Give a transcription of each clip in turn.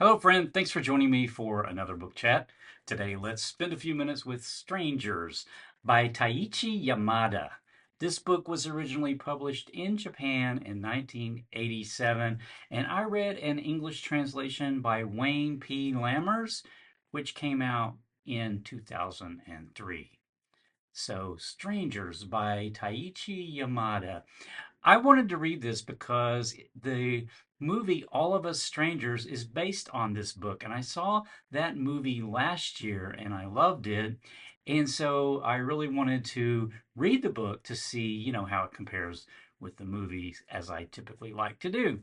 Hello, friend. Thanks for joining me for another book chat. Today, let's spend a few minutes with Strangers by Taichi Yamada. This book was originally published in Japan in 1987, and I read an English translation by Wayne P. Lammers, which came out in 2003. So, Strangers by Taichi Yamada. I wanted to read this because the movie All of Us Strangers is based on this book. And I saw that movie last year and I loved it. And so I really wanted to read the book to see, how it compares with the movies as I typically like to do.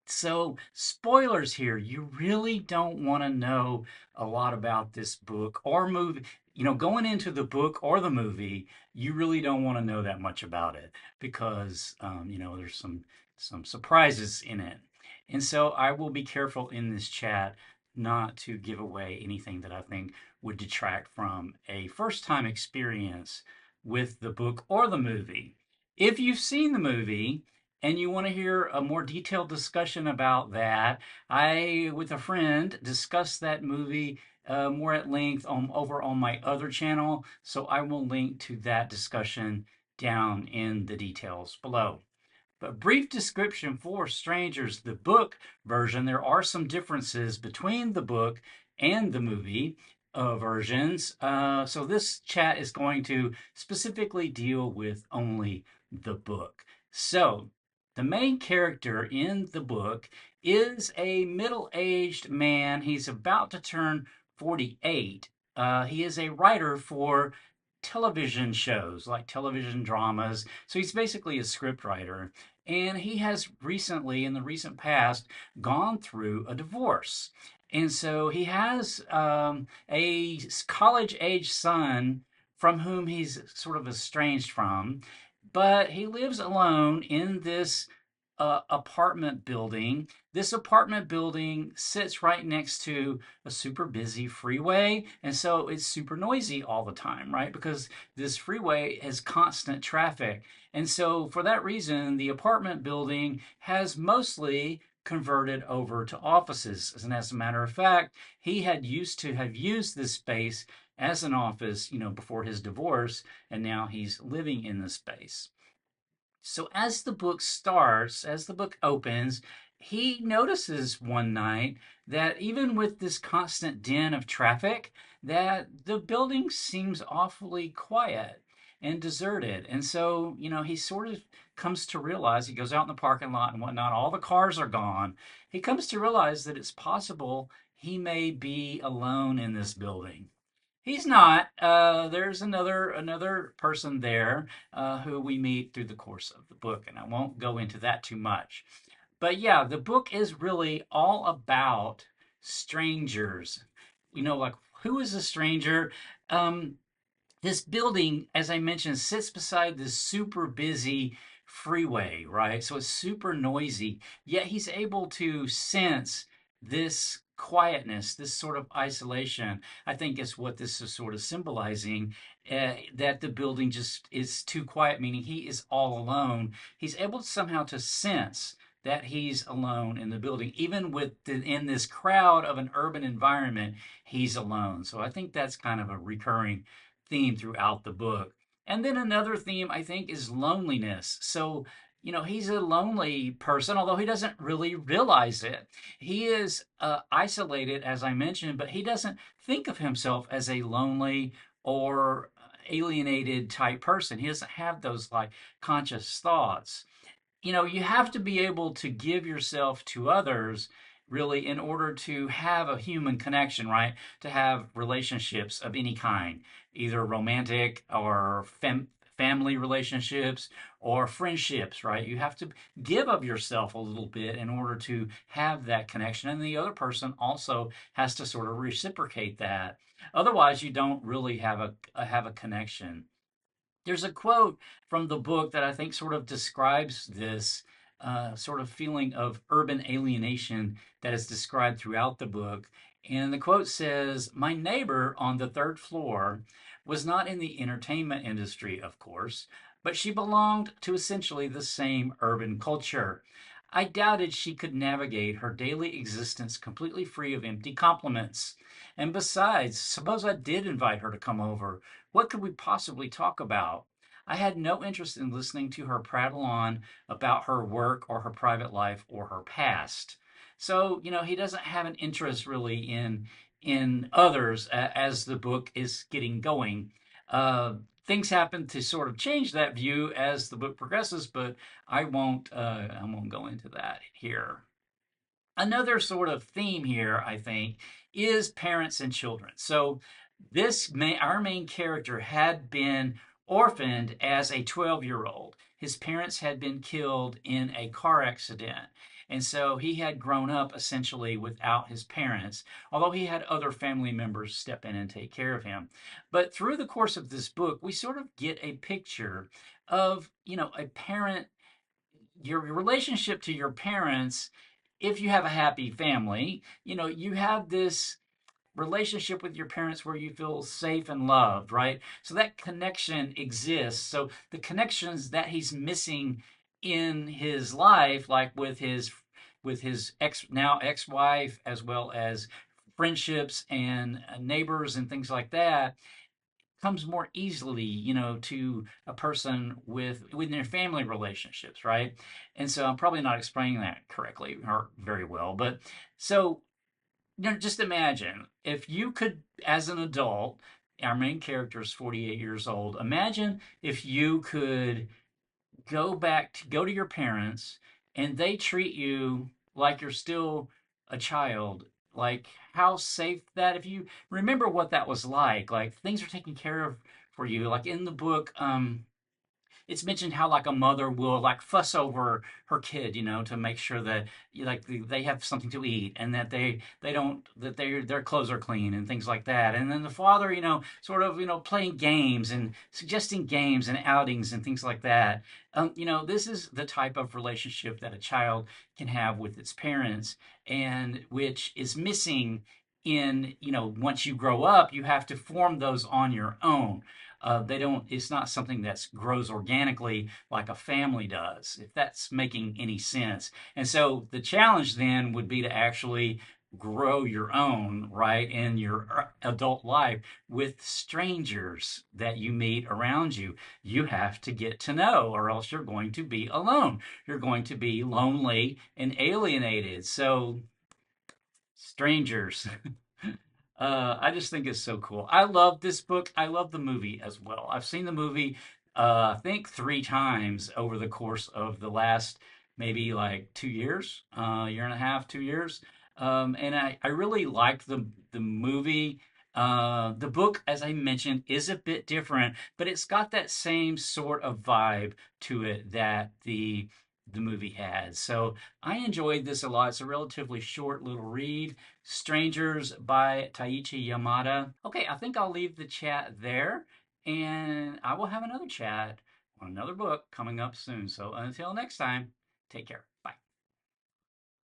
So, spoilers here. You really don't want to know a lot about this book or movie. Going into the book or the movie, you really don't want to know that much about it because, there's some surprises in it. And so, I will be careful in this chat not to give away anything that I think would detract from a first time experience with the book or the movie. If you've seen the movie, and you want to hear a more detailed discussion about that, I, with a friend, discussed that movie more at length over on my other channel. So I will link to that discussion down in the details below. But brief description for Strangers, the book version, there are some differences between the book and the movie versions. So this chat is going to specifically deal with only the book. So the main character in the book is a middle-aged man. He's about to turn 48. He is a writer for television shows, like television dramas. So he's basically a script writer. And he has recently, in the recent past, gone through a divorce. And so he has a college age son from whom he's sort of estranged from, but he lives alone in this apartment building. This apartment building sits right next to a super busy freeway, and so it's super noisy all the time, right? Because this freeway has constant traffic. And so, for that reason, the apartment building has mostly converted over to offices. And as a matter of fact, he had used to have used this space as an office, before his divorce, and now he's living in the space. So as the book starts, as the book opens, he notices one night that even with this constant din of traffic, that the building seems awfully quiet and deserted. And so, he sort of comes to realize, he goes out in the parking lot and whatnot, all the cars are gone. He comes to realize that it's possible he may be alone in this building. He's not. There's another person there who we meet through the course of the book, and I won't go into that too much. But yeah, the book is really all about strangers. Like who is a stranger? Um, this building, as I mentioned, sits beside this super busy freeway, right? So it's super noisy, yet he's able to sense this quietness, this sort of isolation. I think is what this is sort of symbolizing, that the building just is too quiet, meaning he is all alone. He's able somehow to sense that he's alone in the building. Even in this crowd of an urban environment, he's alone. So I think that's kind of a recurring theme throughout the book. And then another theme, I think, is loneliness. So, he's a lonely person, although he doesn't really realize it. He is isolated, as I mentioned, but he doesn't think of himself as a lonely or alienated type person. He doesn't have those like conscious thoughts. You have to be able to give yourself to others really in order to have a human connection, right? To have relationships of any kind, either romantic or family relationships or friendships, right? You have to give of yourself a little bit in order to have that connection. And the other person also has to sort of reciprocate that. Otherwise, you don't really have a connection. There's a quote from the book that I think sort of describes this sort of feeling of urban alienation that is described throughout the book. And the quote says, "My neighbor on the third floor was not in the entertainment industry, of course, but she belonged to essentially the same urban culture. I doubted she could navigate her daily existence completely free of empty compliments. And besides, suppose I did invite her to come over. What could we possibly talk about? I had no interest in listening to her prattle on about her work or her private life or her past. So, he doesn't have an interest really in others as the book is getting going. Things happen to sort of change that view as the book progresses, but I won't go into that here. Another sort of theme here, I think, is parents and children. So our main character had been orphaned as a 12-year-old. His parents had been killed in a car accident. And so he had grown up essentially without his parents, although he had other family members step in and take care of him. But through the course of this book, we sort of get a picture of, a parent, your relationship to your parents. If you have a happy family, you have this relationship with your parents where you feel safe and loved, right? So that connection exists. So the connections that he's missing in his life, like with his ex-wife, as well as friendships and neighbors and things like that, comes more easily, to a person within their family relationships, right? And so I'm probably not explaining that correctly or very well, but so, just imagine if you could, as an adult, our main character is 48 years old. Imagine if you could go to your parents and they treat you like you're still a child. Like how safe that, if you remember what that was like things are taken care of for you. Like in the book, it's mentioned how like a mother will like fuss over her kid, to make sure that like they have something to eat, and that they don't that their clothes are clean and things like that. And then the father, sort of, playing games and suggesting games and outings and things like that. This is the type of relationship that a child can have with its parents, and which is missing in, once you grow up, you have to form those on your own. They don't. It's not something that grows organically like a family does, if that's making any sense. And so the challenge then would be to actually grow your own, right, in your adult life with strangers that you meet around you. You have to get to know, or else you're going to be alone. You're going to be lonely and alienated. So strangers. I just think it's so cool. I love this book. I love the movie as well. I've seen the movie, I think 3 times over the course of the last maybe like 2 years, year and a half, 2 years. And I really like the movie. The book, as I mentioned, is a bit different, but it's got that same sort of vibe to it that the movie has. So I enjoyed this a lot. It's a relatively short little read. Strangers by Taichi Yamada. Okay, I think I'll leave the chat there, and I will have another chat on another book coming up soon. So until next time, take care.